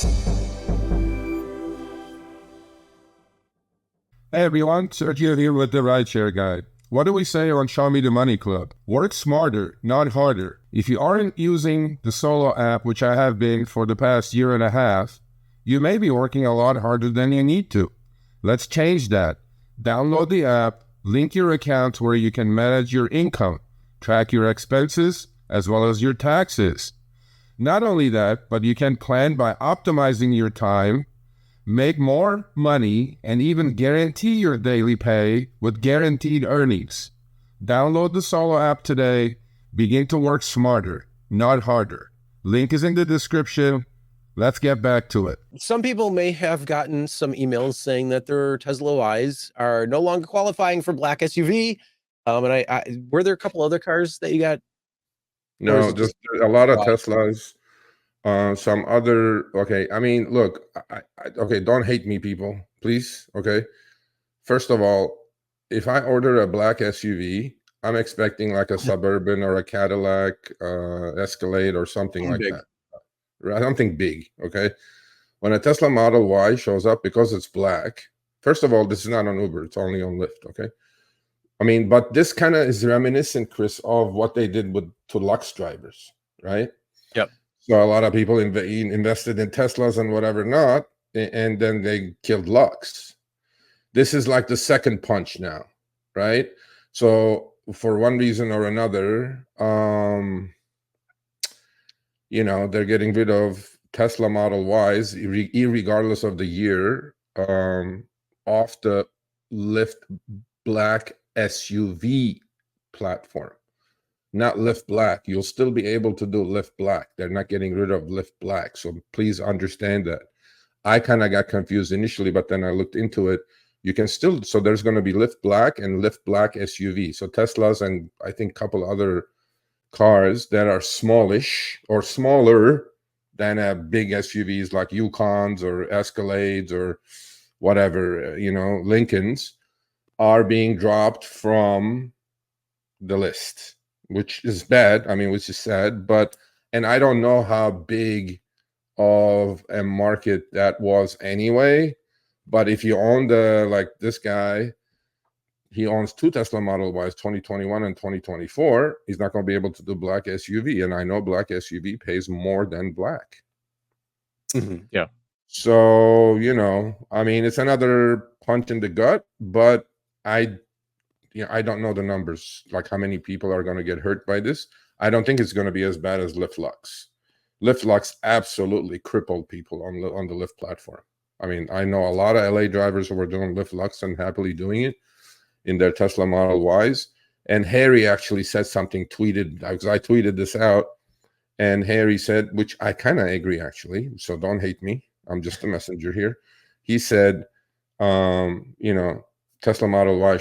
Hey everyone, Sergio here with the Rideshare Guy. What do we say on Show Me the Money Club? Work smarter, not harder. If you aren't using the Solo app, which I have been for the past year and a half, you may be working a lot harder than you need to. Let's change that. Download the app, link your account where you can manage your income, track your expenses, as well as your taxes. Not only that, but you can plan by optimizing your time, make more money, and even guarantee your daily pay with guaranteed earnings. Download the Solo app today. Begin to work smarter, not harder. Link is in the description. Let's get back to it. Some people may have gotten some emails saying that their Tesla Ys are no longer qualifying for black SUV. And I were there a couple other cars that you got? No, just a lot of Teslas. Some other, okay. I mean, look, okay, don't hate me, people, please. Okay. First of all, if I order a black SUV, I'm expecting like a Suburban or a Cadillac, Escalade or something like that. Something big. Okay. When a Tesla Model Y shows up, because it's black, first of all, this is not on Uber, it's only on Lyft. Okay. I mean, but this kind of is reminiscent, Chris, of what they did to Lux drivers, right? Yep. So a lot of people invested in Teslas and whatever not, and then they killed Lux. This is like the second punch now, right? So for one reason or another, they're getting rid of Tesla Model Ys, irregardless of the year, off the Lyft Black SUV platform. Not Lyft Black. You'll still be able to do Lyft Black. They're not getting rid of Lyft Black. So please understand that. I kind of got confused initially, but then I looked into it. You can still, so there's going to be Lyft Black and Lyft Black SUV. So Teslas and I think a couple other cars that are smallish or smaller than big SUVs like Yukons or Escalades or whatever, Lincolns, are being dropped from the list, which is bad. I mean, which is sad, and I don't know how big of a market that was anyway. But if you own like this guy, he owns two Tesla Model Ys, 2021 and 2024. He's not going to be able to do black SUV. And I know black SUV pays more than black. Mm-hmm. Yeah. So, I mean, it's another punch in the gut, but I don't know the numbers, like how many people are going to get hurt by this. I don't think it's going to be as bad as Lyft Lux. Lyft Lux absolutely crippled people on the Lyft platform. I mean, I know a lot of LA drivers who were doing Lyft Lux and happily doing it in their Tesla Model Ys. And Harry actually said something, because I tweeted this out, and Harry said, which I kind of agree actually, so don't hate me. I'm just a messenger here. He said, Tesla Model Y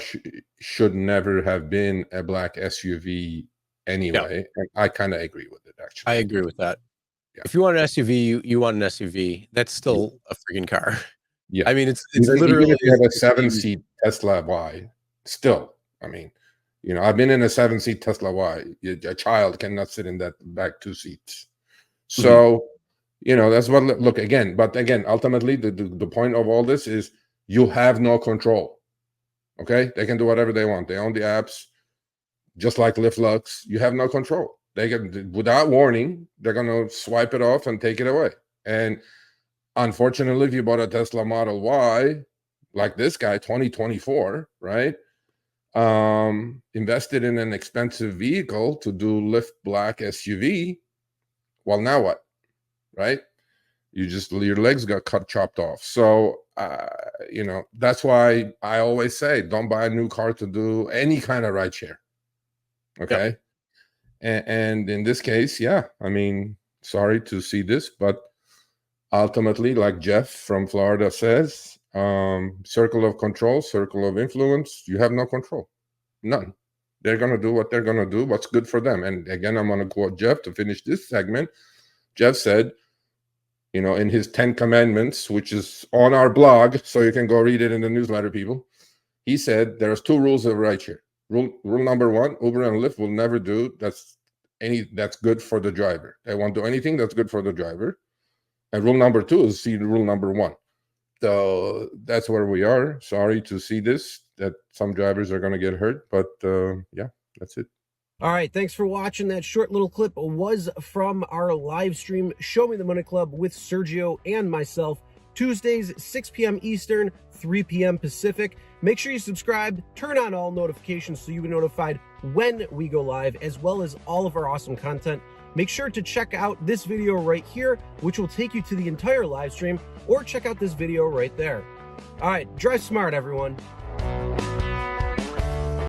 should never have been a black SUV anyway. Yeah. And I kind of agree with it, actually. I agree with that. Yeah. If you want an SUV, you want an SUV. That's still a freaking car. Yeah. I mean, it's literally, even if you have a 7-seat Tesla Y, still, I mean, I've been in a 7-seat Tesla Y. A child cannot sit in that back 2 seats. So, that's what, look, again, but again, ultimately, the point of all this is you have no control. Okay, they can do whatever they want. They own the apps, just like Lyft Lux. You have no control. They can, without warning, they're gonna swipe it off and take it away. And unfortunately, if you bought a Tesla Model Y, like this guy, 2024, right? Invested in an expensive vehicle to do Lyft Black SUV. Well, now what? Right? Your legs got chopped off. So, that's why I always say, don't buy a new car to do any kind of rideshare. Okay. Yep. And in this case, yeah, I mean, sorry to see this, but ultimately, like Jeff from Florida says, circle of control, circle of influence, you have no control. None. They're going to do what they're going to do, what's good for them. And again, I'm going to quote Jeff to finish this segment. Jeff said, in his 10 commandments, which is on our blog, so you can go read it in the newsletter, people. He said there's 2 rules of rideshare. Rule number 1, Uber and Lyft will never do that's good for the driver. They won't do anything that's good for the driver. And rule number 2 is see rule number 1. So that's where we are. Sorry to see this, that some drivers are going to get hurt, but yeah, that's it. All right, thanks for watching. That short little clip was from our live stream, Show Me the Money Club with Sergio and myself, Tuesdays, 6 p.m. Eastern, 3 p.m. Pacific. Make sure you subscribe, turn on all notifications so you'll be notified when we go live, as well as all of our awesome content. Make sure to check out this video right here, which will take you to the entire live stream, or check out this video right there. All right, drive smart, everyone.